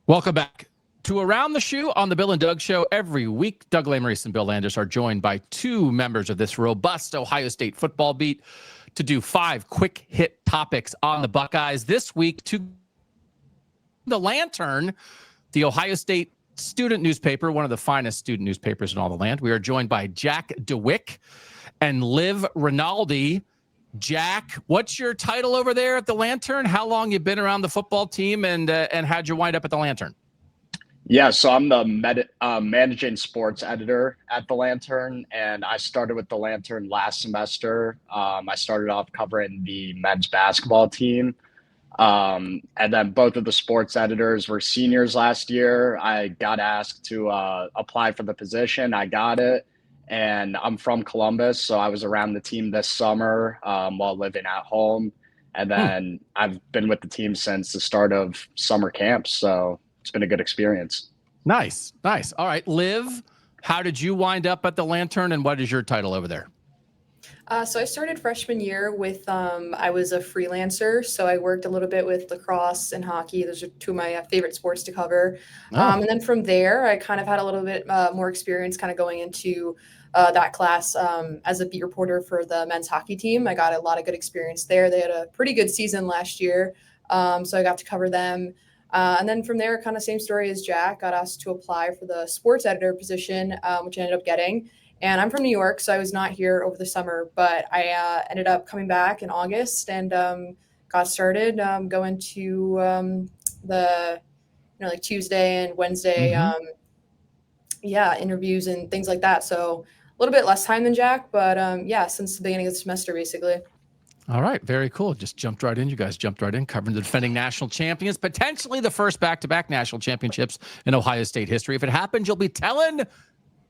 Welcome back to Around the Shoe on the Bill and Doug Show. Every week, Doug Lesmerises and Bill Landis are joined by two members of this robust Ohio State football beat to do 5 quick hit topics on the Buckeyes. This week, to the Lantern, the Ohio State student newspaper, one of the finest student newspapers in all the land. We are joined by Jack Diwik and Liv Rinaldi. Jack, what's your title over there at the Lantern? How long you been around the football team, and how'd you wind up at the Lantern? Yeah, so I'm the managing sports editor at the Lantern, and I started with the Lantern last semester. I started off covering the men's basketball team, and then both of the sports editors were seniors last year. I got asked to apply for the position. I got it. And I'm from Columbus, so I was around the team this summer while living at home. And then I've been with the team since the start of summer camp, so it's been a good experience. Nice. All right, Liv, how did you wind up at the Lantern, and what is your title over there? So I started freshman year with, I was a freelancer. So I worked a little bit with lacrosse and hockey. Those are two of my favorite sports to cover. And then from there, I kind of had a little bit more experience kind of going into that class as a beat reporter for the men's hockey team. I got a lot of good experience there. They had a pretty good season last year. So I got to cover them. And then from there, kind of same story as Jack, got asked to apply for the sports editor position, which I ended up getting. And I'm from New York, so I was not here over the summer, but I ended up coming back in August and got started going to the, like Tuesday and Wednesday, interviews and things like that. So a little bit less time than Jack, but since the beginning of the semester, basically. All right, very cool. Just jumped right in. You guys jumped right in, covering the defending national champions, potentially the first back-to-back national championships in Ohio State history. If it happens, you'll be telling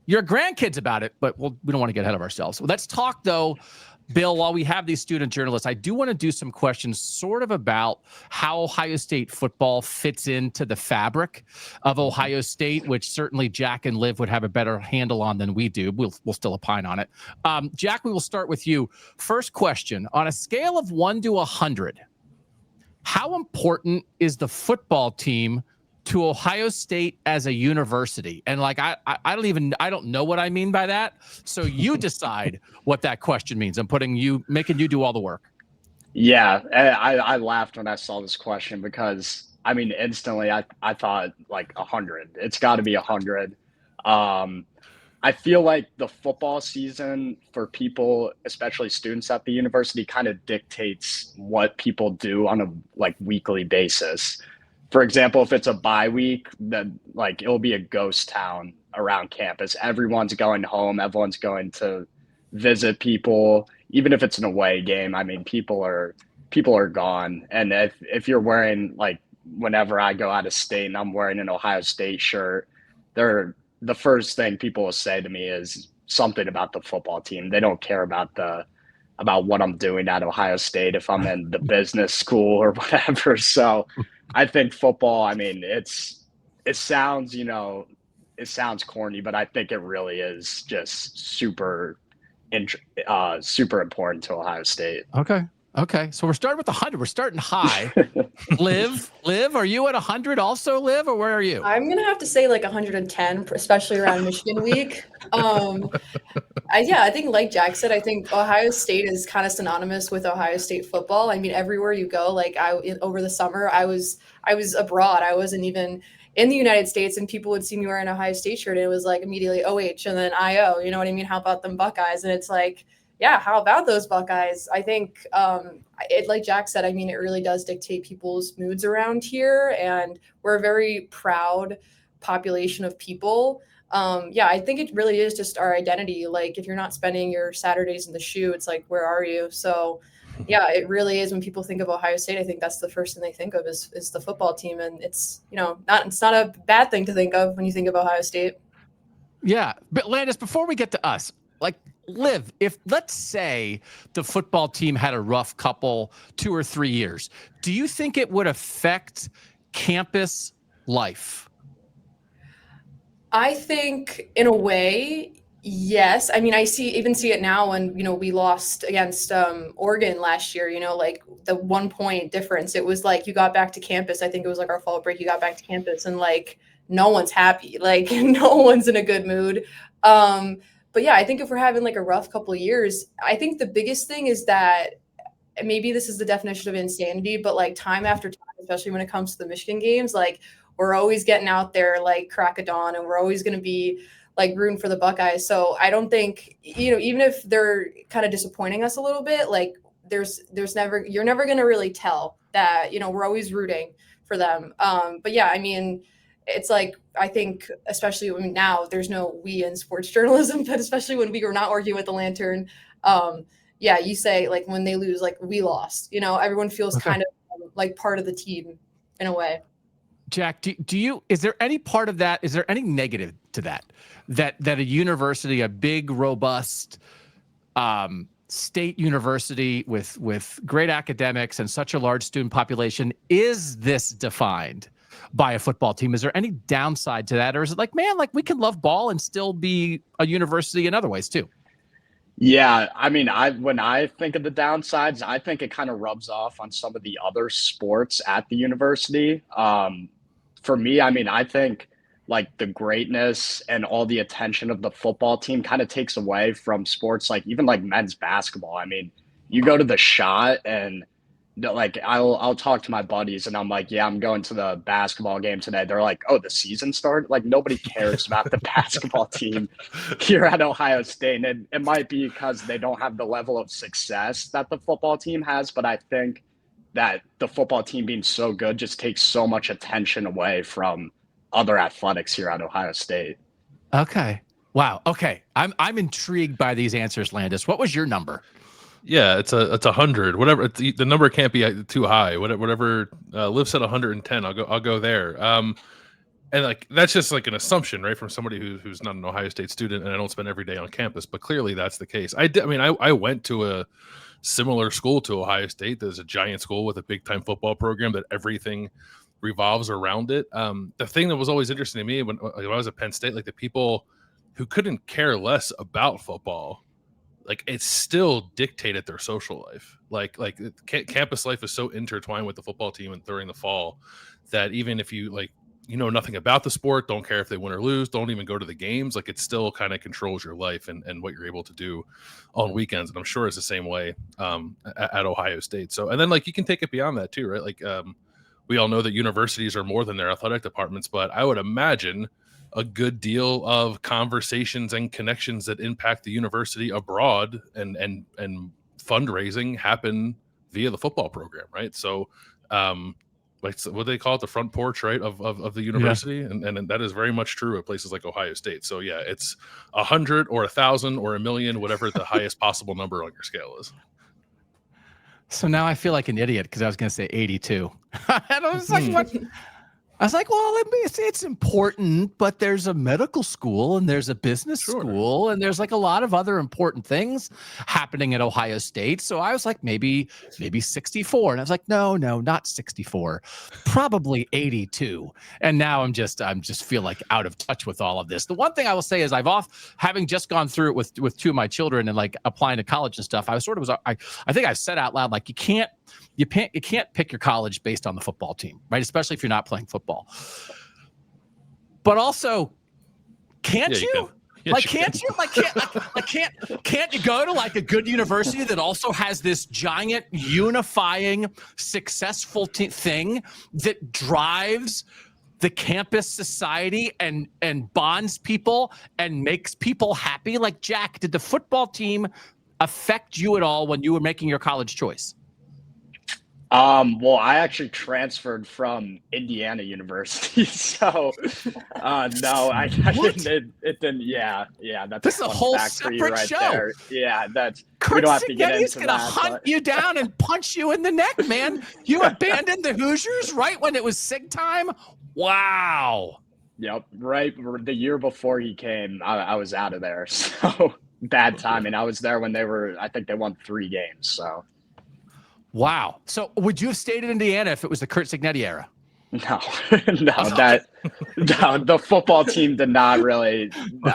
your grandkids about it, but we don't want to get ahead of ourselves. So let's talk, though, Bill, while we have these student journalists, I do want to do some questions sort of about how Ohio State football fits into the fabric of Ohio State, which certainly Jack and Liv would have a better handle on than we do. We'll still opine on it. Jack, we will start with you. First question, on a scale of 1 to 100, how important is the football team to Ohio State as a university? And like, I don't know what I mean by that. So you decide what that question means. I'm making you do all the work. Yeah, I laughed when I saw this question because instantly I thought like 100. It's got to be 100. I feel like the football season for people, especially students at the university, kind of dictates what people do on a weekly basis. For example, if it's a bye week, then it'll be a ghost town around campus. Everyone's going home. Everyone's going to visit people. Even if it's an away game, people are gone. And if you're wearing whenever I go out of state and I'm wearing an Ohio State shirt, the first thing people will say to me is something about the football team. They don't care about what I'm doing at Ohio State if I'm in the business school or whatever. So I think football, it sounds corny, but I think it really is just super important to Ohio State. Okay. So we're starting with 100. We're starting high. Liv, are you at 100 also, Liv, or where are you? I'm going to have to say 110, especially around Michigan week. I think like Jack said, I think Ohio State is kind of synonymous with Ohio State football. Everywhere you go, over the summer, I was abroad. I wasn't even in the United States, and people would see me wearing an Ohio State shirt, and it was immediately OH and then IO. You know what I mean? How about them Buckeyes? And it's yeah, how about those Buckeyes? I think, like Jack said, it really does dictate people's moods around here, and we're a very proud population of people. I think it really is just our identity. If you're not spending your Saturdays in the shoe, it's where are you? So, yeah, it really is. When people think of Ohio State, I think that's the first thing they think of is the football team, and it's not a bad thing to think of when you think of Ohio State. Yeah, but Landis, before we get to us, Liv, if let's say the football team had a rough couple 2 or 3 years, do you think it would affect campus life? I think in a way Yes, I mean, I even see it now when, we lost against Oregon last year, like the 1 point difference. It was like you got back to campus. I think it was like our fall break. You got back to campus and like no one's happy. Like no one's in a good mood. But yeah, I think if we're having like a rough couple of years, I think the biggest thing is that maybe this is the definition of insanity, but like time after time, especially when it comes to the Michigan games, like we're always getting out there like crack of dawn, and we're always going to be like rooting for the Buckeyes. So I don't think, even if they're kind of disappointing us a little bit, like you're never going to really tell that, we're always rooting for them. But yeah, I mean, it's like, I think, especially when now there's no we in sports journalism, but especially when we were not arguing with the Lantern, yeah, you say like when they lose, like we lost, everyone feels kind of like part of the team in a way. Jack, is there any part of that? Is there any negative to that a university, a big, robust state university with great academics and such a large student population, is this defined by a football team? Is there any downside to that? Or is it like, man, like we can love ball and still be a university in other ways too? Yeah, I mean, when I think of the downsides, I think it kind of rubs off on some of the other sports at the university. For me, I mean, I think like the greatness and all the attention of the football team kind of takes away from sports, like even like men's basketball. I mean, you go to the Shot and like I'll talk to my buddies and I'm like, yeah, I'm going to the basketball game today. They're like, oh, the season started? Like nobody cares about the basketball team here at Ohio State. And it might be because they don't have the level of success that the football team has, but I think that the football team being so good just takes so much attention away from other athletics here at Ohio State. Okay. Wow. Okay. I'm intrigued by these answers, Landis. What was your number? Yeah, it's 100. Whatever, the number can't be too high. Whatever lives at 110, I'll go there. And like that's just like an assumption, right, from somebody who's not an Ohio State student, and I don't spend every day on campus. But clearly, that's the case. I went to a similar school to Ohio State. There's a giant school with a big time football program that everything revolves around it. The thing that was always interesting to me when I was at Penn State, like the people who couldn't care less about football, like it still dictated their social life. Like campus life is so intertwined with the football team and during the fall that even if you like, nothing about the sport, don't care if they win or lose, don't even go to the games, like it still kind of controls your life and what you're able to do on weekends. And I'm sure it's the same way at Ohio State. So, and then like you can take it beyond that too, right? Like we all know that universities are more than their athletic departments, but I would imagine a good deal of conversations and connections that impact the university abroad and fundraising happen via the football program, right? So like what they call it, the front porch, right, of the university. Yeah. And that is very much true at places like Ohio State. So yeah, it's 100 or 1,000 or 1,000,000, whatever the highest possible number on your scale is. So now I feel like an idiot because I was going to say 82. And I was like, what? I was like, well, it's important, but there's a medical school and there's a business school and there's like a lot of other important things happening at Ohio State. So I was like, maybe 64. And I was like, no, not 64, probably 82. And now I'm just feel like out of touch with all of this. The one thing I will say is having just gone through it with two of my children and like applying to college and stuff, I think I said out loud, like you can't pick your college based on the football team, right? Especially if you're not playing football. But also, can't you? Yes, can't you go to like a good university that also has this giant unifying successful thing that drives the campus society and bonds people and makes people happy? Like, Jack, did the football team affect you at all when you were making your college choice? Well, I actually transferred from Indiana University, so no, I didn't. It didn't. Yeah. That's a whole separate show. There. Yeah, that's. Kurt we don't have to get into gonna hunt you down and punch you in the neck, man. You abandoned the Hoosiers right when it was SIG time. Wow. Yep. Right. The year before he came, I was out of there. So bad timing. I was there when I think they won 3 games. So. Wow. So would you have stayed in Indiana if it was the Kurt Signetti era? No, the football team did not really. No.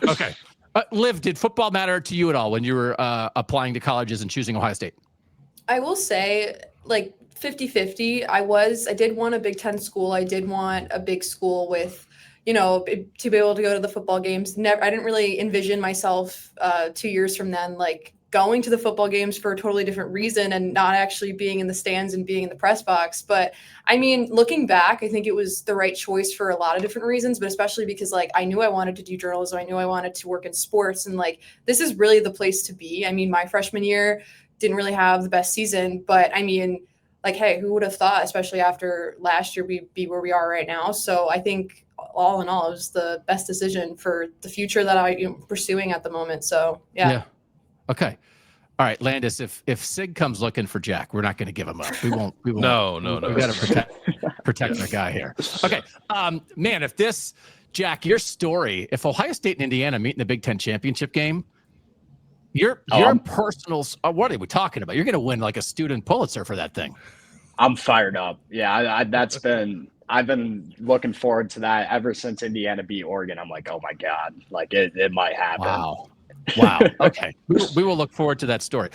Okay. Liv, did football matter to you at all when you were applying to colleges and choosing Ohio State? I will say, like 50-50. I did want a Big Ten school. I did want a big school with, to be able to go to the football games. I didn't really envision myself 2 years from then, like going to the football games for a totally different reason and not actually being in the stands and being in the press box. But I mean, looking back, I think it was the right choice for a lot of different reasons, but especially because like I knew I wanted to do journalism. I knew I wanted to work in sports, and like this is really the place to be. I mean, my freshman year didn't really have the best season, but I mean, like, hey, who would have thought, especially after last year, we'd be where we are right now. So I think all in all, it was the best decision for the future that I'm pursuing at the moment. So yeah. Okay. All right, Landis, if Sig comes looking for Jack, we're not going to give him up. We won't. No. We got to protect our guy here. Okay. Man, Jack, your story, if Ohio State and Indiana meet in the Big Ten championship game, your personal, what are we talking about? You're going to win like a student Pulitzer for that thing. I'm fired up. Yeah, I've been looking forward to that ever since Indiana beat Oregon. I'm like, oh my God, like it might happen. Wow. Okay. We will look forward to that story.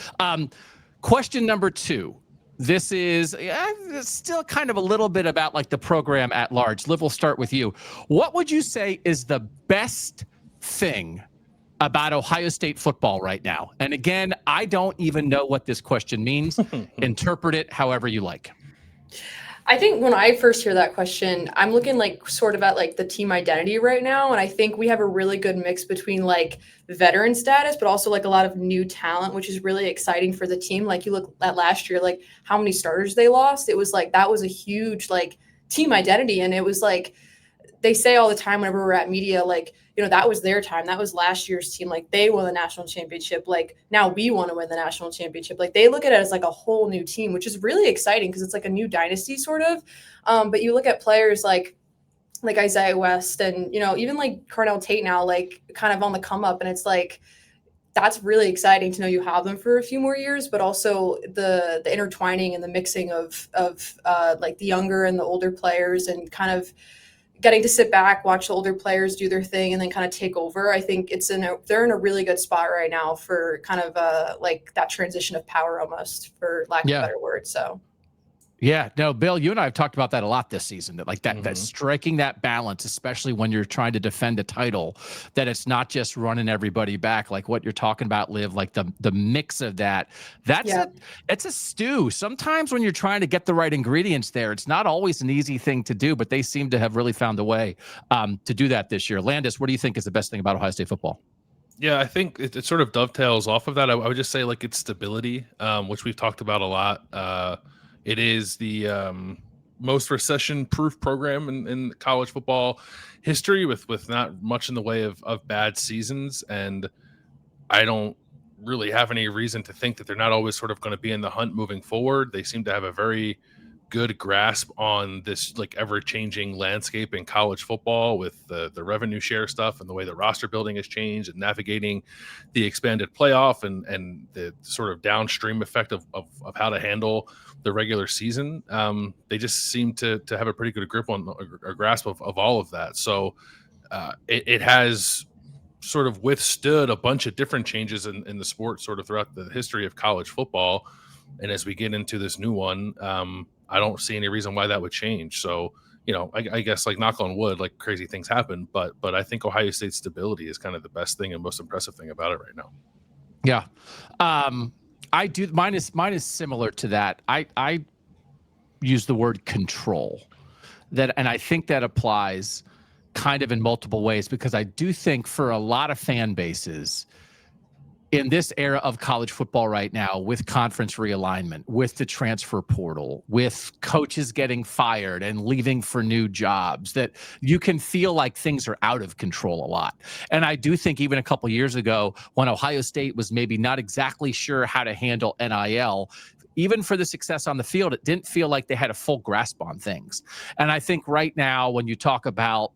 Question number 2. This is still kind of a little bit about like the program at large. Liv, we'll start with you. What would you say is the best thing about Ohio State football right now? And again, I don't even know what this question means. Interpret it however you like. I think when I first hear that question, I'm looking like sort of at like the team identity right now. And I think we have a really good mix between like veteran status, but also like a lot of new talent, which is really exciting for the team. Like you look at last year, like how many starters they lost. It was like, that was a huge like team identity. And it was like, they say all the time whenever we're at media, like, that was their time. That was last year's team. Like they won the national championship. Like now we want to win the national championship. Like they look at it as like a whole new team, which is really exciting because it's like a new dynasty sort of. But you look at players like Isaiah West and, even like Carnell Tate now, like kind of on the come up. And it's like, that's really exciting to know you have them for a few more years, but also the intertwining and the mixing of like the younger and the older players and kind of getting to sit back, watch the older players do their thing, and then kind of take over. I think they're in a really good spot right now for kind of like that transition of power almost, for lack of a better word. So. Yeah, no, Bill, you and I have talked about that a lot this season, that like that striking that balance, especially when you're trying to defend a title, that it's not just running everybody back, like what you're talking about, Liv, like the mix of that. It's a stew. Sometimes when you're trying to get the right ingredients there, it's not always an easy thing to do, but they seem to have really found a way to do that this year. Landis, what do you think is the best thing about Ohio State football? Yeah, I think it sort of dovetails off of that. I would just say like it's stability, which we've talked about a lot. It is the most recession-proof program in college football history, with not much in the way of bad seasons. And I don't really have any reason to think that they're not always sort of going to be in the hunt moving forward. They seem to have a very good grasp on this like ever-changing landscape in college football, with the revenue share stuff and the way the roster building has changed and navigating the expanded playoff and the sort of downstream effect of how to handle the regular season. They just seem to have a pretty good grip on a grasp of all of that. So it has sort of withstood a bunch of different changes in the sport sort of throughout the history of college football. And as we get into this new one, I don't see any reason why that would change. So, I guess like knock on wood, like crazy things happen, but I think Ohio State's stability is kind of the best thing and most impressive thing about it right now. Yeah. I do. Mine is similar to that. I use the word control, and I think that applies kind of in multiple ways, because I do think for a lot of fan bases in this era of college football right now, with conference realignment, with the transfer portal, with coaches getting fired and leaving for new jobs, that you can feel like things are out of control a lot. And I do think even a couple of years ago, when Ohio State was maybe not exactly sure how to handle NIL, even for the success on the field, it didn't feel like they had a full grasp on things. And I think right now, when you talk about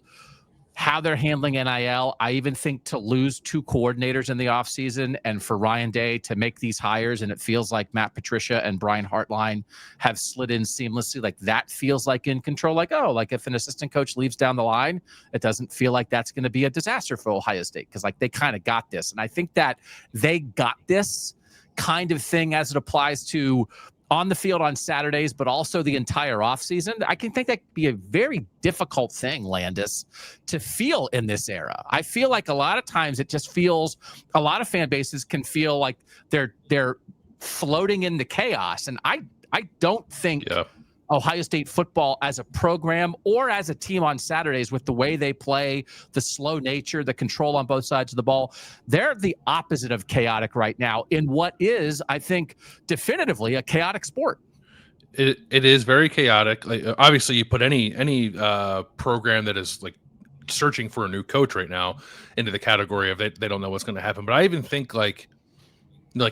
how they're handling NIL. I even think to lose 2 coordinators in the offseason and for Ryan Day to make these hires, and it feels like Matt Patricia and Brian Hartline have slid in seamlessly. Like that feels like in control. Like, oh, like if an assistant coach leaves down the line, it doesn't feel like that's going to be a disaster for Ohio State because like they kind of got this. And I think that they got this kind of thing as it applies to on the field on Saturdays, but also the entire offseason. I can think that could be a very difficult thing, Landis, to feel in this era. I feel like a lot of times it just feels, a lot of fan bases can feel like they're floating into chaos. And I don't think Ohio State football as a program or as a team on Saturdays with the way they play, the slow nature, the control on both sides of the ball, they're the opposite of chaotic right now in what is, I think, definitively a chaotic sport. It is very chaotic. Like, obviously, you put any program that is like searching for a new coach right now into the category of they don't know what's going to happen. But I even think like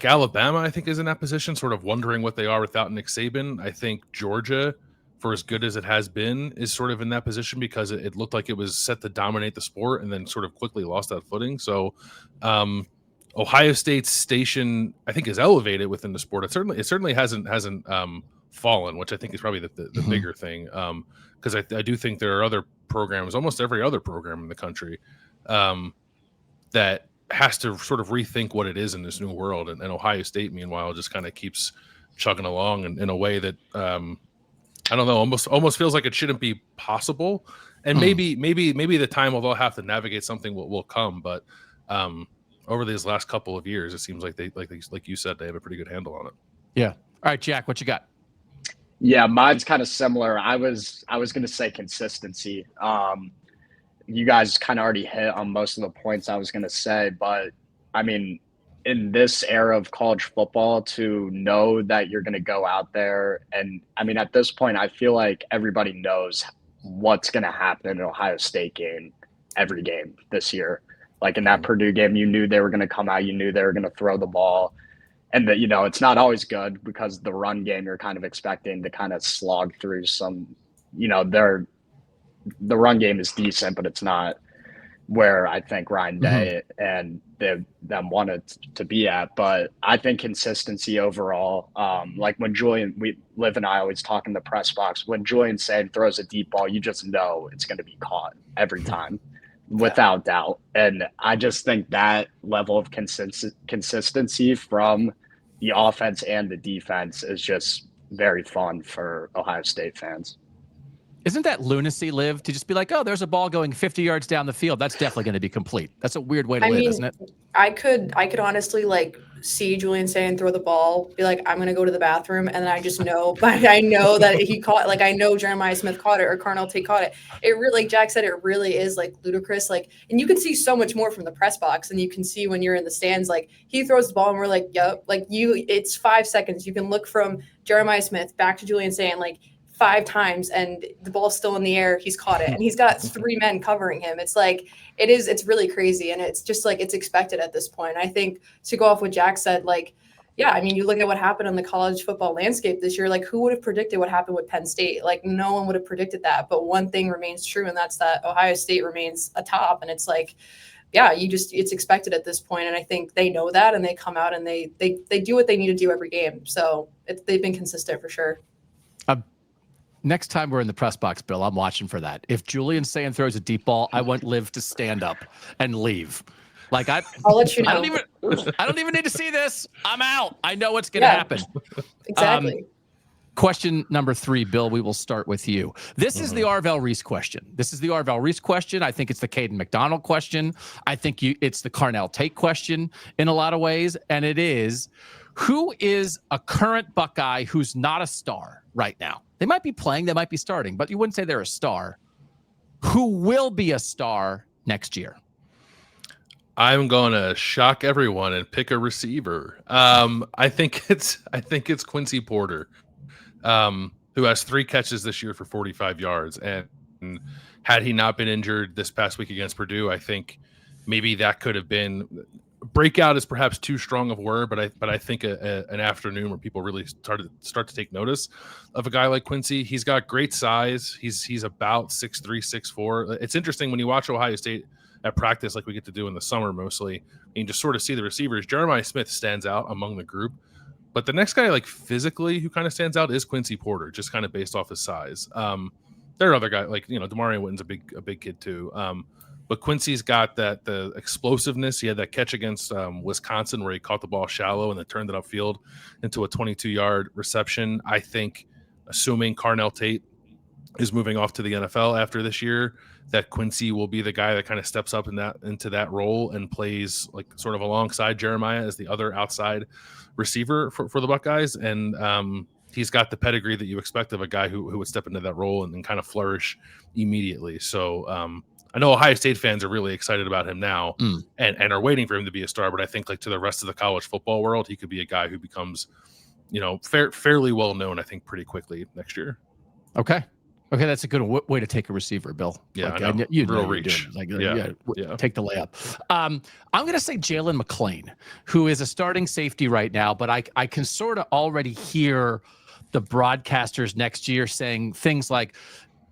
Alabama, I think, is in that position, sort of wondering what they are without Nick Saban. I think Georgia, for as good as it has been, is sort of in that position because it looked like it was set to dominate the sport and then sort of quickly lost that footing. So Ohio State's station, I think, is elevated within the sport. It certainly hasn't fallen, which I think is probably the bigger thing. Because I do think there are other programs, almost every other program in the country, that has to sort of rethink what it is in this new world. And Ohio State, meanwhile, just kind of keeps chugging along in a way that I don't know, almost feels like it shouldn't be possible. And maybe the time they'll have to navigate something will come. But over these last couple of years, it seems like like you said, they have a pretty good handle on it. Yeah. All right, Jack, what you got? Yeah, mine's kind of similar. I was going to say consistency. You guys kind of already hit on most of the points I was going to say, but I mean, in this era of college football, to know that you're going to go out there, and I mean, at this point, I feel like everybody knows what's going to happen in an Ohio State game, every game this year. Like in that Purdue game, you knew they were going to come out, you knew they were going to throw the ball, and that, you know, it's not always good because the run game, you're kind of expecting to kind of slog through some, you know, the run game is decent, but it's not where I think Ryan Day and them wanted to be at. But I think consistency overall, like when Liv and I always talk in the press box, when Julian Sain throws a deep ball, you just know it's going to be caught every time without doubt. And I just think that level of consistency from the offense and the defense is just very fun for Ohio State fans. Isn't that lunacy, Liv, to just be like, oh, there's a ball going 50 yards down the field. That's definitely going to be complete. That's a weird way to live, isn't it? I could honestly like see Julian Sain throw the ball, be like, I'm going to go to the bathroom. And then I just know, but I know that he caught, like, I know Jeremiah Smith caught it or Carnell Tate caught it. It really, like Jack said, it really is like ludicrous. Like, and you can see so much more from the press box, and you can see when you're in the stands, like he throws the ball and we're like, yep, like it's 5 seconds. You can look from Jeremiah Smith back to Julian Sain, like 5 times, and the ball's still in the air. He's caught it, and he's got 3 men covering him. It's like, it's really crazy. And it's just like, it's expected at this point. I think to go off what Jack said, like, yeah, I mean, you look at what happened on the college football landscape this year, like who would have predicted what happened with Penn State? Like no one would have predicted that. But one thing remains true, and that's that Ohio State remains atop. And it's like, yeah, it's expected at this point. And I think they know that, and they come out and they do what they need to do every game. So they've been consistent for sure. Next time we're in the press box, Bill, I'm watching for that. If Julian Sain throws a deep ball, I want Liv to stand up and leave. Like I'll let you know. I don't even need to see this. I'm out. I know what's going to happen. Exactly. Question number 3, Bill, we will start with you. This is the Arvell Reese question. I think it's the Caden McDonald question. I think it's the Carnell Tate question in a lot of ways. And it is, who is a current Buckeye who's not a star right now? They might be playing, they might be starting, but you wouldn't say they're a star. Who will be a star next year? I'm going to shock everyone and pick a receiver. I think it's Quincy Porter, who has 3 catches this year for 45 yards. And had he not been injured this past week against Purdue, I think maybe that could have been breakout is perhaps too strong of a word, but I think an afternoon where people really start to take notice of a guy like Quincy. He's got great size. He's about 6'3", 6'4". It's interesting when you watch Ohio State at practice, like we get to do in the summer mostly, and you just sort of see the receivers. Jeremiah Smith stands out among the group, but the next guy, like physically, who kind of stands out is Quincy Porter, just kind of based off his size. There are other guys like Damarian Witten's a big kid too. But Quincy's got the explosiveness. He had that catch against Wisconsin where he caught the ball shallow and then turned it upfield into a 22-yard reception. I think, assuming Carnell Tate is moving off to the NFL after this year, that Quincy will be the guy that kind of steps up into that role and plays like sort of alongside Jeremiah as the other outside receiver for the Buckeyes. And he's got the pedigree that you expect of a guy who would step into that role and kind of flourish immediately. So I know Ohio State fans are really excited about him now and are waiting for him to be a star. But I think like to the rest of the college football world, he could be a guy who becomes, fairly well known, I think, pretty quickly next year. Okay, that's a good way to take a receiver, Bill. Yeah, like, I know. Real reach. Take the layup. I'm going to say Jalen McClain, who is a starting safety right now, but I can sort of already hear the broadcasters next year saying things like,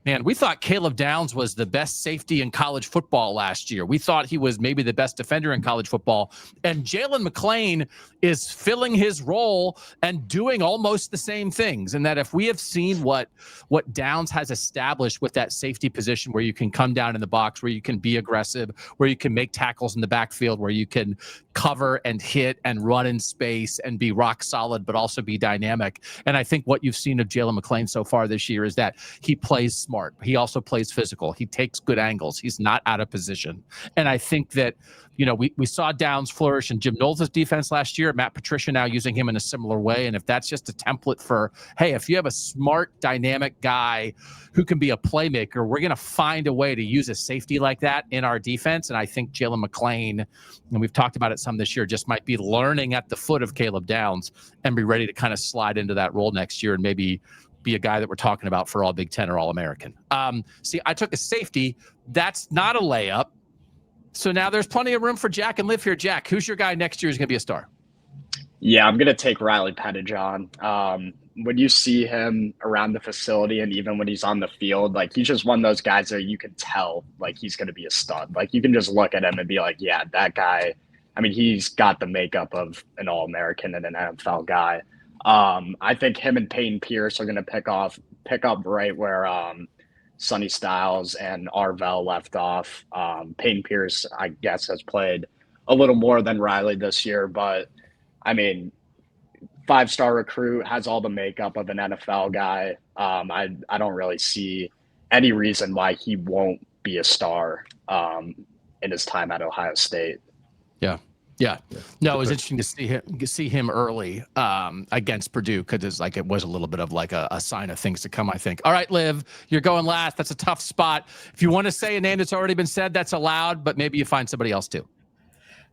man, we thought Caleb Downs was the best safety in college football last year. We thought he was maybe the best defender in college football. And Jalen McClain is filling his role and doing almost the same things. And that if we have seen what Downs has established with that safety position where you can come down in the box, where you can be aggressive, where you can make tackles in the backfield, where you can cover and hit and run in space and be rock solid, but also be dynamic. And I think what you've seen of Jalen McClain so far this year is that he plays smart. He also plays physical. He takes good angles. He's not out of position. And I think that, we saw Downs flourish in Jim Knowles' defense last year. Matt Patricia now using him in a similar way. And if that's just a template for, hey, if you have a smart, dynamic guy who can be a playmaker, we're going to find a way to use a safety like that in our defense. And I think Jalen McClain, and we've talked about it some this year, just might be learning at the foot of Caleb Downs and be ready to kind of slide into that role next year and maybe be a guy that we're talking about for all Big Ten or All American. See, I took a safety. That's not a layup. So now there's plenty of room for Jack and Liv here. Jack, who's your guy next year is going to be a star? Yeah, I'm going to take Riley Pettijohn. When you see him around the facility and even when he's on the field, like he's just one of those guys that you can tell like he's going to be a stud. Like you can just look at him and be like, yeah, that guy, I mean, he's got the makeup of an All-American and an NFL guy. I think him and Peyton Pierce are going to pick up right where Sonny Styles and Arvell left off. Peyton Pierce, I guess, has played a little more than Riley this year, but I mean, 5-star recruit, has all the makeup of an NFL guy. I don't really see any reason why he won't be a star in his time at Ohio State. Yeah. No, it was interesting to see him early against Purdue because it was a little bit of like a sign of things to come, I think. All right, Liv, you're going last. That's a tough spot. If you want to say a name that's already been said, that's allowed, but maybe you find somebody else too.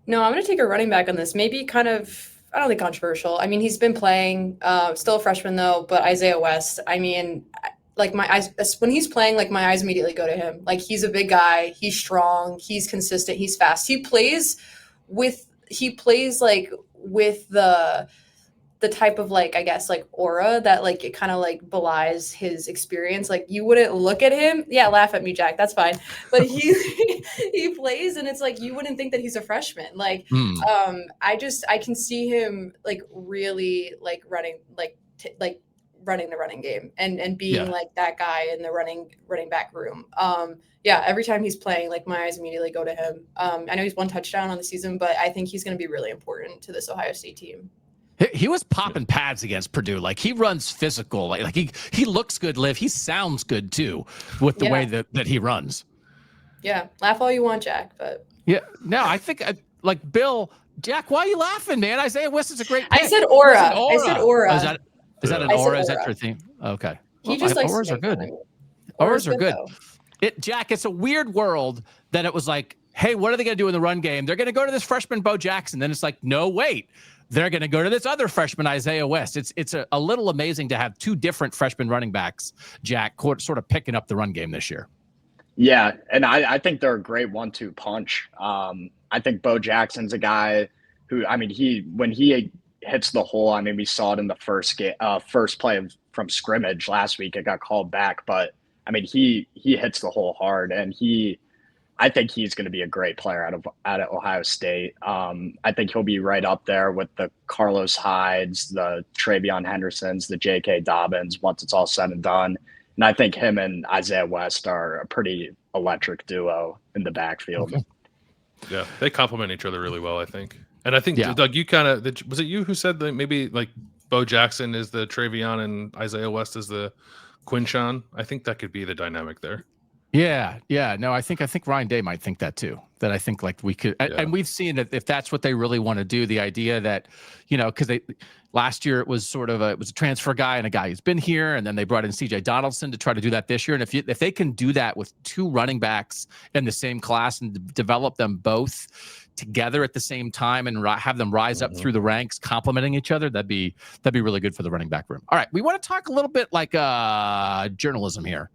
No, I'm going to take a running back on this. Maybe kind of, I don't think controversial. I mean, he's been playing, still a freshman though, but Isaiah West, I mean, like my eyes, when he's playing, like my eyes immediately go to him. Like he's a big guy. He's strong. He's consistent. He's fast. He plays like with the type of like, I guess, like aura that like it kind of like belies his experience. Like you wouldn't look at him. Yeah, laugh at me, Jack. That's fine. But he plays and it's like you wouldn't think that he's a freshman. Like I can see him like really like running running the running game and being like that guy in the running back room. Every time he's playing, like my eyes immediately go to him. I know he's one touchdown on the season, but I think he's going to be really important to this Ohio State team. He was popping pads against Purdue. Like he runs physical. Like he looks good, Liv. He sounds good too with the way that he runs. Yeah. Laugh all you want, Jack, but yeah. No, I think like Bill, Jack, why are you laughing, man? Isaiah West is a great pick. I said aura. I said aura. Oh, is that an aura? Is that your theme? Okay. He just likes auras are good. Auras are good. Jack, it's a weird world that it was like, hey, what are they going to do in the run game? They're going to go to this freshman Bo Jackson. Then it's like, no, wait. They're going to go to this other freshman, Isaiah West. It's a little amazing to have two different freshman running backs, Jack, sort of picking up the run game this year. Yeah, and I think they're a great 1-2 punch. I think Bo Jackson's a guy who, I mean, when he hits the hole, I mean, we saw it in the first play from scrimmage last week. It got called back, but I mean, he hits the hole hard, and I think he's going to be a great player out of Ohio State. I think he'll be right up there with the Carlos Hydes, the Travion Hendersons, the J.K. Dobbins once it's all said and done. And I think him and Isaiah West are a pretty electric duo in the backfield. Okay. Yeah, they complement each other really well, I think. And I think, Yeah. Doug, you kind of – was it you who said that maybe like Bo Jackson is the Travion and Isaiah West is the Quinshawn? I think that could be the dynamic there. Yeah. No, I think Ryan Day might think that too. That I think like we could, and we've seen that if that's what they really want to do, the idea that, because last year it was it was a transfer guy and a guy who's been here, and then they brought in CJ Donaldson to try to do that this year. And if they can do that with two running backs in the same class and develop them both together at the same time and have them rise up through the ranks, complementing each other, that'd be really good for the running back room. All right, we want to talk a little bit like journalism here,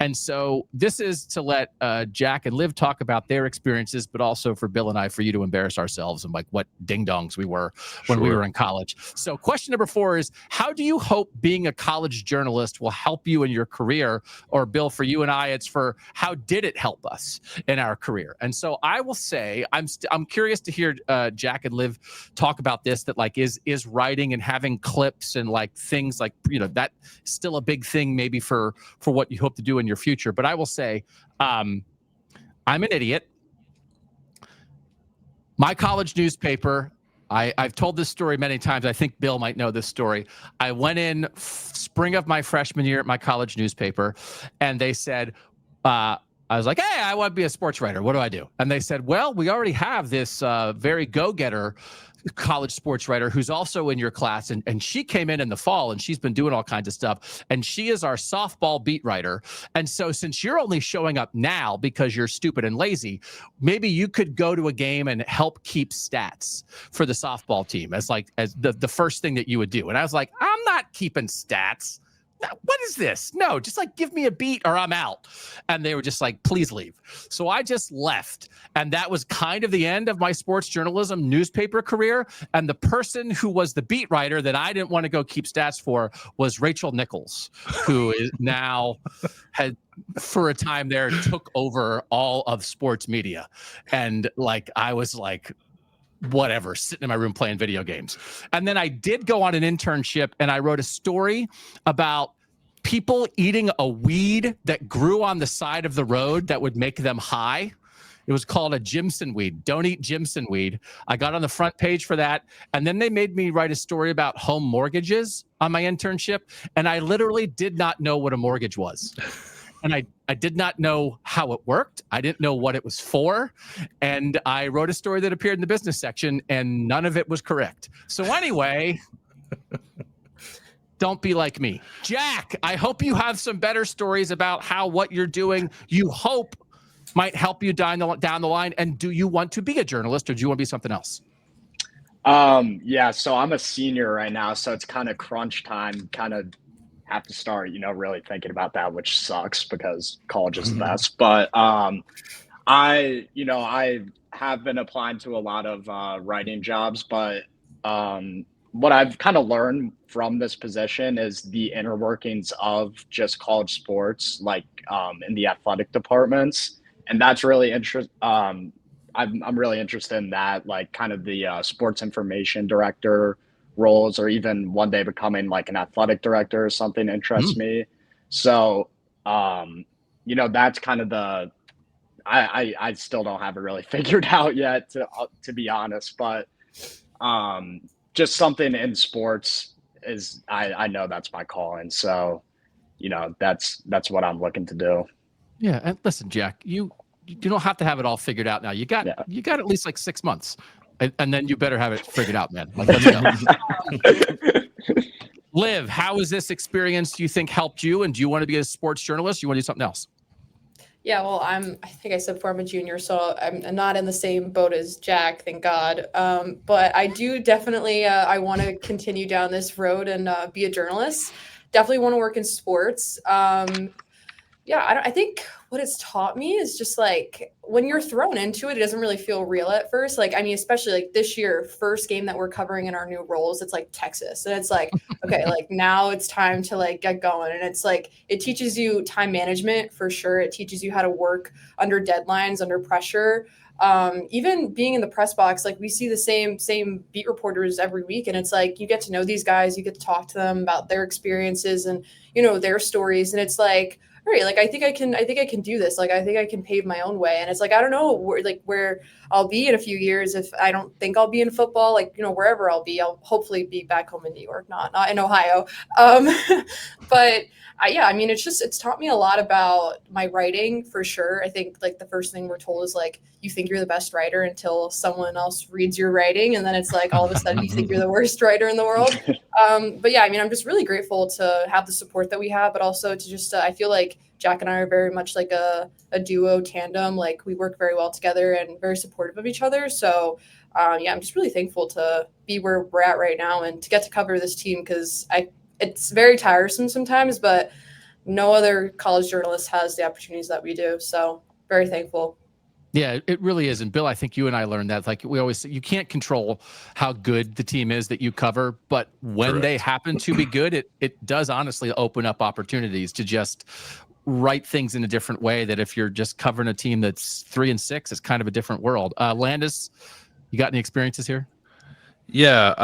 and so this is to let Jack and Liv talk about their experiences, but also for Bill and I, for you to embarrass ourselves and like what ding dongs we were when we were in college. So question number 4 is, how do you hope being a college journalist will help you in your career? Or Bill, for you and I, it's for how did it help us in our career? And so I will say, I'm curious to hear Jack and Liv talk about this, that like is writing and having clips and like things like, that still a big thing maybe for what you hope to do in your future. But I will say, I'm an idiot. My college newspaper, I've told this story many times. I think Bill might know this story. I went in spring of my freshman year at my college newspaper, and they said, I was like, hey, I want to be a sports writer. What do I do? And they said, well, we already have this very go-getter college sports writer who's also in your class. And she came in the fall, and she's been doing all kinds of stuff. And she is our softball beat writer. And so since you're only showing up now because you're stupid and lazy, maybe you could go to a game and help keep stats for the softball team as the first thing that you would do. And I was like, I'm not keeping stats. What is this? No, just like give me a beat or I'm out. And they were just like, please leave. So I just left. And that was kind of the end of my sports journalism newspaper career. And the person who was the beat writer that I didn't want to go keep stats for was Rachel Nichols, who is now had for a time there took over all of sports media. And like, I was like, whatever, sitting in my room playing video games. And then I did go on an internship, and I wrote a story about people eating a weed that grew on the side of the road that would make them high. It was called a Jimson weed. Don't eat Jimson weed. I got on the front page for that. And then they made me write a story about home mortgages on my internship. And I literally did not know what a mortgage was. And I did not know how it worked. I didn't know what it was for. And I wrote a story that appeared in the business section, and none of it was correct. So anyway, don't be like me. Jack, I hope you have some better stories about how what you're doing, you hope might help you down the line. And do you want to be a journalist, or do you want to be something else? Yeah, so I'm a senior right now, so it's kind of crunch time, kind of have to start, really thinking about that, which sucks because college is the best. But I have been applying to a lot of writing jobs, but what I've kind of learned from this position is the inner workings of just college sports, like in the athletic departments, and that's really interesting. I'm really interested in that, like kind of the sports information director roles, or even one day becoming like an athletic director or something interests me. So, that's kind of I still don't have it really figured out yet, to be honest, but just something in sports is, I know that's my calling. So, that's what I'm looking to do. Yeah. And listen, Jack, you don't have to have it all figured out now. You got at least like 6 months. And then you better have it figured out, man. Like, let me know. Liv, how has this experience, do you think, helped you? And do you want to be a sports journalist? Do you want to do something else? Yeah, well, I think I said before I'm a junior, so I'm not in the same boat as Jack, thank God. But I do definitely, I want to continue down this road and be a journalist. Definitely want to work in sports. I think what it's taught me is just like when you're thrown into it, it doesn't really feel real at first. Like, I mean, especially like this year, first game that we're covering in our new roles, it's like Texas. And it's like, okay, like now it's time to like get going. And it's like, it teaches you time management for sure. It teaches you how to work under deadlines, under pressure. Even being in the press box, like we see the same beat reporters every week. And it's like, you get to know these guys, you get to talk to them about their experiences and, you know, their stories. And it's like, all right, like I think I can do this. Like I think I can pave my own way. And it's like I don't know where I'll be in a few years if I don't think I'll be in football. Like, you know, wherever I'll be, I'll hopefully be back home in New York, not in Ohio. But yeah, I mean, it's taught me a lot about my writing for sure. I think like the first thing we're told is like you think you're the best writer until someone else reads your writing, and then it's like all of a sudden you think you're the worst writer in the world. But yeah, I mean, I'm just really grateful to have the support that we have, but also to just I feel like Jack and I are very much like a duo tandem. Like we work very well together and very supportive of each other. So yeah, I'm just really thankful to be where we're at right now and to get to cover this team because it's very tiresome sometimes, but no other college journalist has the opportunities that we do. So very thankful. Yeah, it really is. And Bill, I think you and I learned that, like we always say, you can't control how good the team is that you cover, but when they happen to be good, it does honestly open up opportunities to just write things in a different way that if you're just covering a team that's 3-6, it's kind of a different world. Landis, you got any experiences here? Yeah.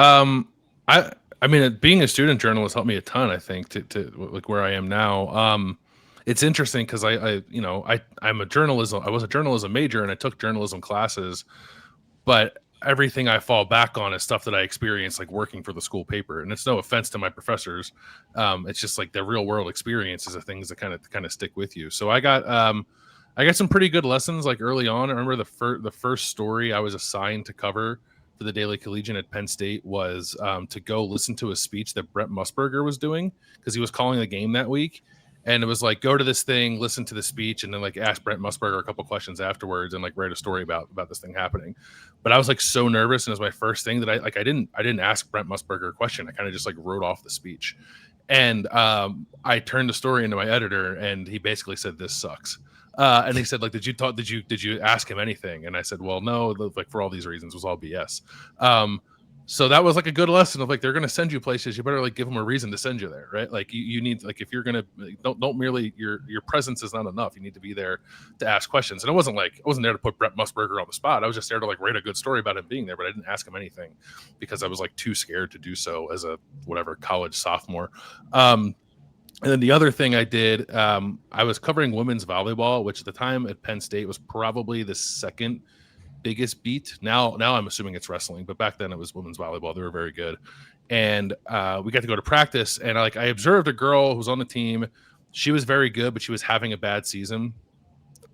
I mean, being a student journalist helped me a ton, I think, to like where I am now. It's interesting because I was a journalism major and I took journalism classes, but everything I fall back on is stuff that I experienced like working for the school paper. And it's no offense to my professors. It's just like the real world experiences of things that kind of stick with you. So I got some pretty good lessons like early on. I remember the first story I was assigned to cover for the Daily Collegian at Penn State was to go listen to a speech that Brent Musburger was doing because he was calling the game that week. And it was like, go to this thing, listen to the speech, and then like ask Brent Musburger a couple questions afterwards and like write a story about this thing happening. But I was like so nervous, and it was my first thing that I didn't ask Brent Musburger a question. I kind of just like wrote off the speech. And I turned the story into my editor, and he basically said, "This sucks." And he said, like, did you ask him anything? And I said, well, no, like for all these reasons, it was all BS. So that was like a good lesson of like, they're going to send you places. You better like give them a reason to send you there. Right. Like you need, like, if you're going to don't merely your presence is not enough. You need to be there to ask questions. And I wasn't there to put Brent Musburger on the spot. I was just there to like write a good story about him being there, but I didn't ask him anything because I was like too scared to do so as a college sophomore. And then the other thing I did, I was covering women's volleyball, which at the time at Penn State was probably the second biggest beat. Now I'm assuming it's wrestling, but back then it was women's volleyball. They were very good. And we got to go to practice. And I observed a girl who was on the team. She was very good, but she was having a bad season.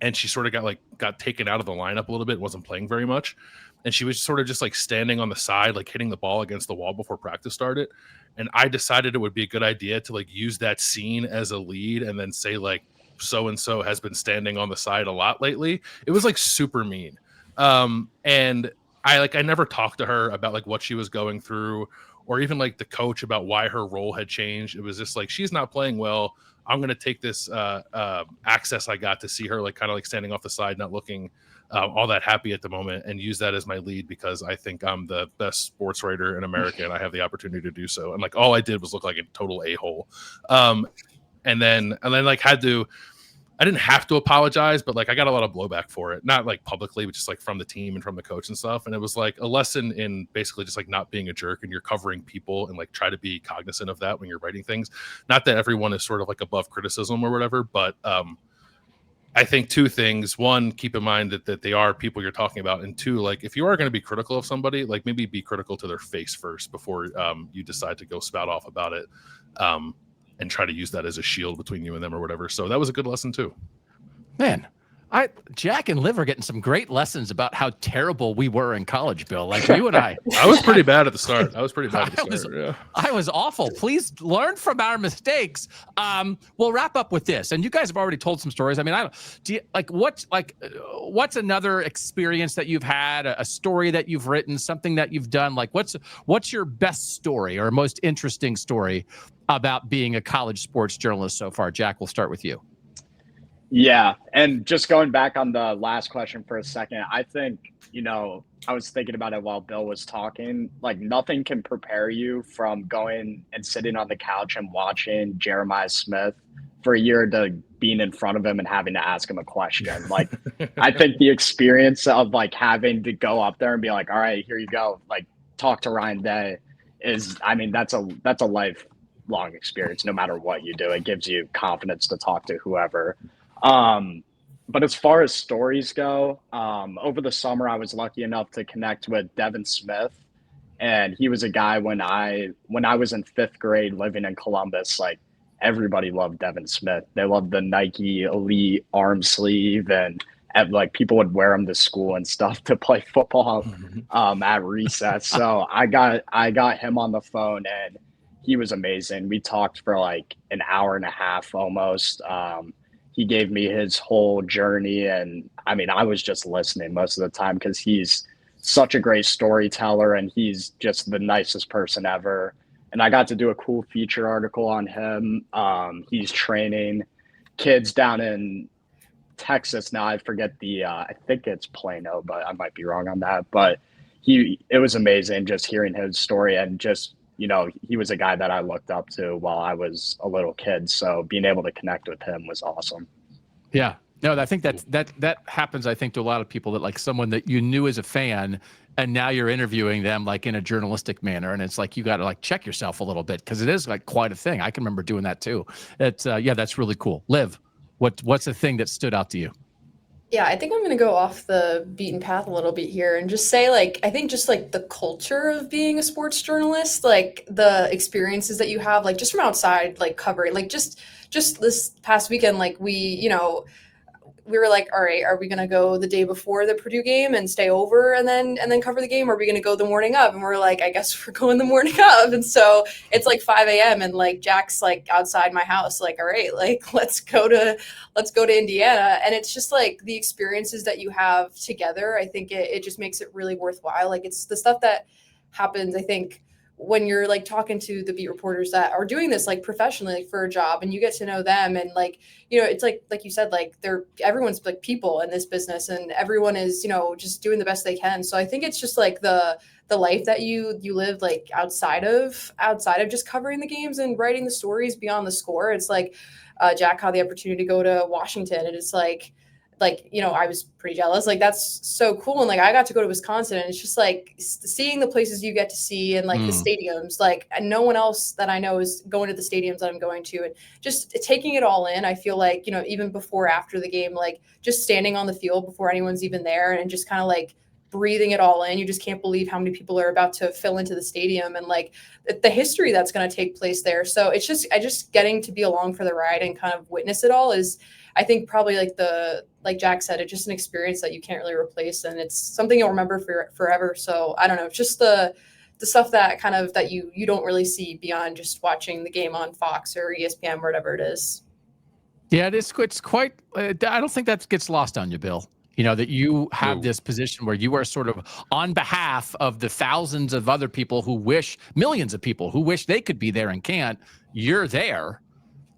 And she sort of got taken out of the lineup a little bit, wasn't playing very much. And she was sort of just like standing on the side, like hitting the ball against the wall before practice started. And I decided it would be a good idea to like use that scene as a lead and then say like, so-and-so has been standing on the side a lot lately. It was like super mean. And I never talked to her about like what she was going through or even like the coach about why her role had changed. It was just like, she's not playing well. I'm going to take this access I got to see her like kind of like standing off the side, not looking all that happy at the moment, and use that as my lead because I think I'm the best sports writer in America and I have the opportunity to do so. And like all I did was look like a total a-hole. And then like I didn't have to apologize, but like I got a lot of blowback for it, not like publicly, but just like from the team and from the coach and stuff. And it was like a lesson in basically just like not being a jerk, and you're covering people and like try to be cognizant of that when you're writing things. Not that everyone is sort of like above criticism or whatever, but I think two things. One, keep in mind that they are people you're talking about. And two, like if you are going to be critical of somebody, like maybe be critical to their face first before you decide to go spout off about it. And try to use that as a shield between you and them or whatever. So that was a good lesson too. Man, Jack and Liv are getting some great lessons about how terrible we were in college, Bill. Like you and I. I was pretty bad at the start. I was awful. Please learn from our mistakes. We'll wrap up with this. And you guys have already told some stories. I mean, what's another experience that you've had, a story that you've written, something that you've done? Like what's your best story or most interesting story about being a college sports journalist so far? Jack, we'll start with you. Yeah, and just going back on the last question for a second, I think, I was thinking about it while Bill was talking. Like, nothing can prepare you from going and sitting on the couch and watching Jeremiah Smith for a year to being in front of him and having to ask him a question. Like, I think the experience of like having to go up there and be like, all right, here you go, like talk to Ryan Day is, I mean, that's a lifelong experience. No matter what you do, it gives you confidence to talk to whoever. But as far as stories go, over the summer, I was lucky enough to connect with Devin Smith, and he was a guy when I was in 5th grade living in Columbus. Like, everybody loved Devin Smith. They loved the Nike Elite arm sleeve, and like people would wear them to school and stuff to play football at recess. So I got him on the phone, and he was amazing. We talked for like an hour and a half almost. He gave me his whole journey, and I mean, I was just listening most of the time because he's such a great storyteller, and he's just the nicest person ever. And I got to do a cool feature article on him. He's training kids down in Texas now. I forget I think it's Plano, but I might be wrong on that. But it was amazing just hearing his story, and just, he was a guy that I looked up to while I was a little kid. So being able to connect with him was awesome. Yeah. No, I think that happens, I think, to a lot of people, that like someone that you knew as a fan, and now you're interviewing them like in a journalistic manner. And it's like, you got to like check yourself a little bit, because it is like quite a thing. I can remember doing that too. It's yeah, that's really cool. Liv, what's the thing that stood out to you? Yeah, I think I'm going to go off the beaten path a little bit here and just say, like, I think just like the culture of being a sports journalist, like the experiences that you have, like just from outside, like covering, like just this past weekend, like we were like, all right, are we going to go the day before the Purdue game and stay over and then cover the game? Or are we going to go the morning of? And we're like, I guess we're going the morning of. And so it's like 5 a.m. and like Jack's like outside my house, like, all right, like let's go to Indiana. And it's just like the experiences that you have together. I think it just makes it really worthwhile. Like, it's the stuff that happens, I think, when you're like talking to the beat reporters that are doing this like professionally, like, for a job, and you get to know them, and like, it's like you said, like everyone's like people in this business, and everyone is, just doing the best they can. So I think it's just like the life that you live like outside of just covering the games and writing the stories beyond the score. It's like Jack had the opportunity to go to Washington, and it's like I was pretty jealous. Like, that's so cool. And like, I got to go to Wisconsin, and it's just like seeing the places you get to see, and like the stadiums, like, and no one else that I know is going to the stadiums that I'm going to, and just taking it all in. I feel like, even before, after the game, like just standing on the field before anyone's even there, and just kind of like breathing it all in. You just can't believe how many people are about to fill into the stadium, and like the history that's going to take place there. So it's just getting to be along for the ride and kind of witness it all is, I think, probably like Jack said, it's just an experience that you can't really replace, and it's something you'll remember forever. So I don't know, just the stuff that kind of that you don't really see beyond just watching the game on Fox or ESPN, whatever it is. Yeah, it's quite. I don't think that gets lost on you, Bill. That you have this position where you are sort of on behalf of the thousands of other people millions of people who wish they could be there and can't. You're there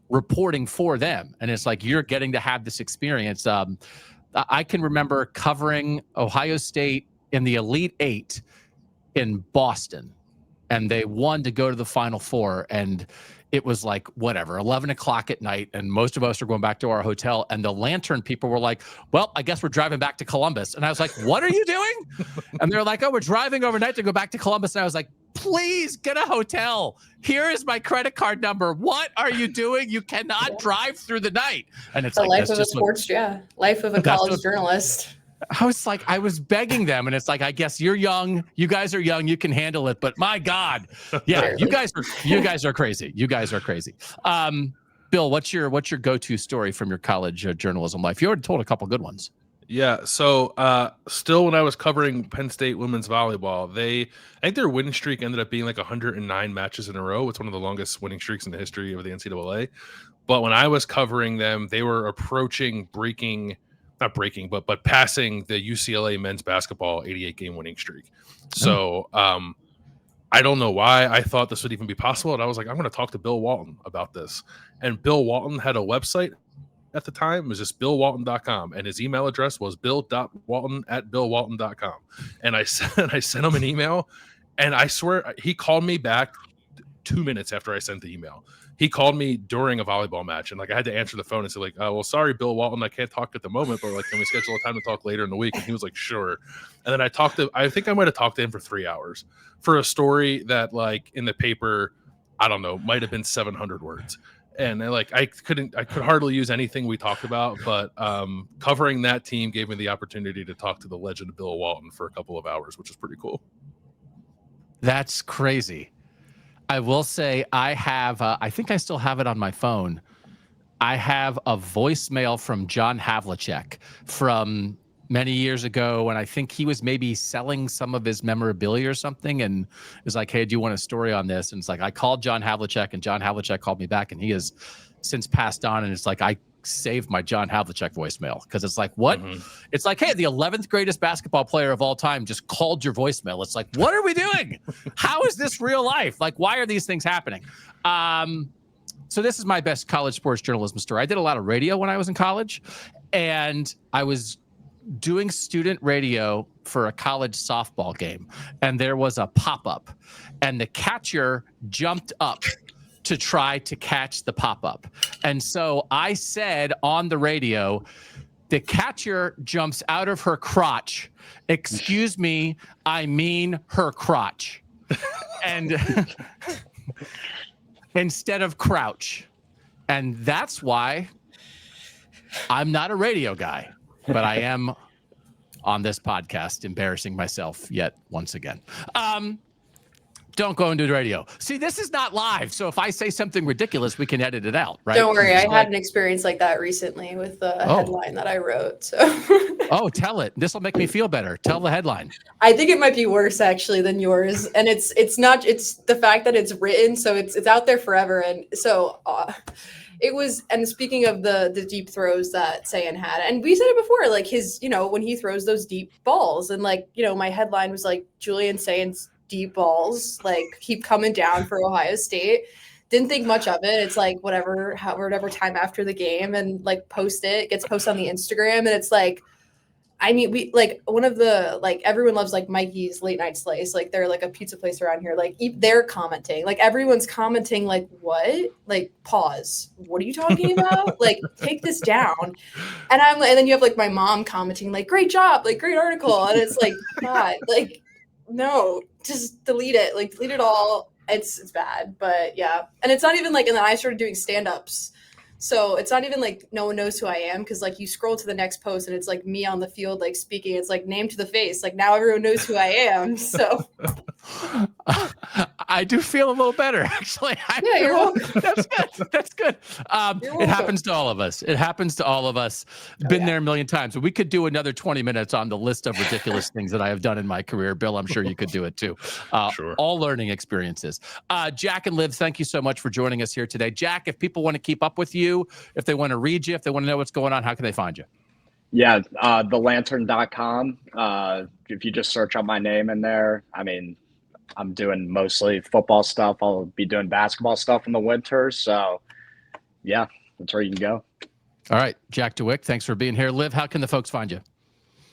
reporting for them, and it's like you're getting to have this experience. I can remember covering Ohio State in the Elite Eight in Boston, and they won to go to the Final Four, and it was like, whatever, 11 o'clock at night, and most of us are going back to our hotel, and the Lantern people were like, well, I guess we're driving back to Columbus. And I was like, what are you doing? And they're like, oh, we're driving overnight to go back to Columbus. And I was like, please get a hotel. Here is my credit card number. What are you doing? You cannot drive through the night. And it's the like, life of a sports, life of a college journalist. I was begging them, and it's like, I guess you're young. You guys are young. You can handle it. But my God, yeah, you guys are crazy. You guys are crazy. Bill, what's your go-to story from your college journalism life? You already told a couple good ones. Yeah. So still, when I was covering Penn State women's volleyball, I think their winning streak ended up being like 109 matches in a row. It's one of the longest winning streaks in the history of the NCAA. But when I was covering them, they were approaching but passing the UCLA men's basketball 88-game winning streak. So I don't know why I thought this would even be possible. And I was like, I'm going to talk to Bill Walton about this. And Bill Walton had a website at the time. It was just BillWalton.com, and his email address was bill.walton@billwalton.com. And I sent him an email, and I swear he called me back 2 minutes after I sent the email. He called me during a volleyball match, and like I had to answer the phone and say like, "Oh, well, sorry, Bill Walton, I can't talk at the moment, but like, can we schedule a time to talk later in the week?" And he was like, "Sure." And then I think I might have talked to him for 3 hours for a story that like in the paper, I don't know, might have been 700 words. And like I could hardly use anything we talked about, but covering that team gave me the opportunity to talk to the legend of Bill Walton for a couple of hours, which is pretty cool. That's crazy. I will say I have, I think I still have it on my phone. I have a voicemail from John Havlicek from many years ago when I think he was maybe selling some of his memorabilia or something, and was like, "Hey, do you want a story on this?" And it's like, I called John Havlicek, and John Havlicek called me back, and he has since passed on. And it's like, I saved my John Havlicek voicemail because it's like, what? Mm-hmm. It's like, hey, the 11th greatest basketball player of all time just called your voicemail. It's like, what are we doing? How is this real life? Like, why are these things happening? So this is my best college sports journalism story. I did a lot of radio when I was in college, and I was doing student radio for a college softball game, and there was a pop-up, and the catcher jumped up to try to catch the pop-up. And so I said on the radio, "The catcher jumps out of her crotch. Excuse me, I mean her crotch." And instead of crouch. And that's why I'm not a radio guy, but I am on this podcast embarrassing myself yet once again. Don't go into the radio. See, this is not live, so if I say something ridiculous, we can edit it out, right? Don't worry, I had an experience like that recently with the headline that I wrote. So. Oh, tell it. This will make me feel better. Tell the headline. I think it might be worse actually than yours, and it's the fact that it's written, so it's out there forever, and so. It was, and speaking of the deep throws that Sayan had, and we said it before, like his, when he throws those deep balls, and like, my headline was like, Julian Sayan's deep balls, like keep coming down for Ohio State. Didn't think much of it. It's like whatever time after the game, and like gets posted on the Instagram, and it's like, I mean, we like one of the, like everyone loves like Mikey's Late Night Slice. Like they're like a pizza place around here. Like they're commenting, like everyone's commenting, like what? Like pause. What are you talking about? Like take this down. And then you have like my mom commenting, like great job, like great article. And it's like, God, like no, just delete it. Like delete it all. It's bad, but yeah. And it's not even like, and then I started doing stand-ups. So it's not even like no one knows who I am, because like you scroll to the next post and it's like me on the field like speaking. It's like name to the face. Like now everyone knows who I am. So I do feel a little better actually. You're welcome. That's good. It happens to all of us. Been there a million times. We could do another 20 minutes on the list of ridiculous things that I have done in my career. Bill, I'm sure you could do it too. Sure. All learning experiences. Jack and Liv, thank you so much for joining us here today. Jack, if people want to keep up with you, if they want to read you, if they want to know what's going on, how can they find you? Yeah, thelantern.com. If you just search up my name in there, I mean, I'm doing mostly football stuff. I'll be doing basketball stuff in the winter. So, yeah, that's where you can go. All right, Jack Diwik, thanks for being here. Liv, how can the folks find you?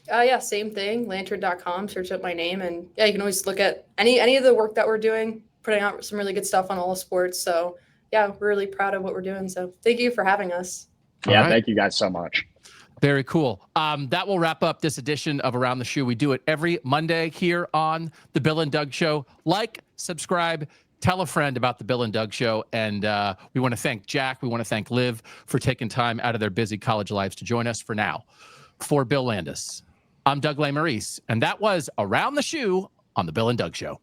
Yeah, same thing, lantern.com. Search up my name, and yeah, you can always look at any of the work that we're doing, putting out some really good stuff on all sports. So, yeah, we're really proud of what we're doing. So thank you for having us. Yeah, right. Thank you guys so much. Very cool. That will wrap up this edition of Around the Shoe. We do it every Monday here on The Bill and Doug Show. Like, subscribe, tell a friend about The Bill and Doug Show. And we want to thank Jack. We want to thank Liv for taking time out of their busy college lives to join us. For now, for Bill Landis, I'm Doug Lesmerises, and that was Around the Shoe on The Bill and Doug Show.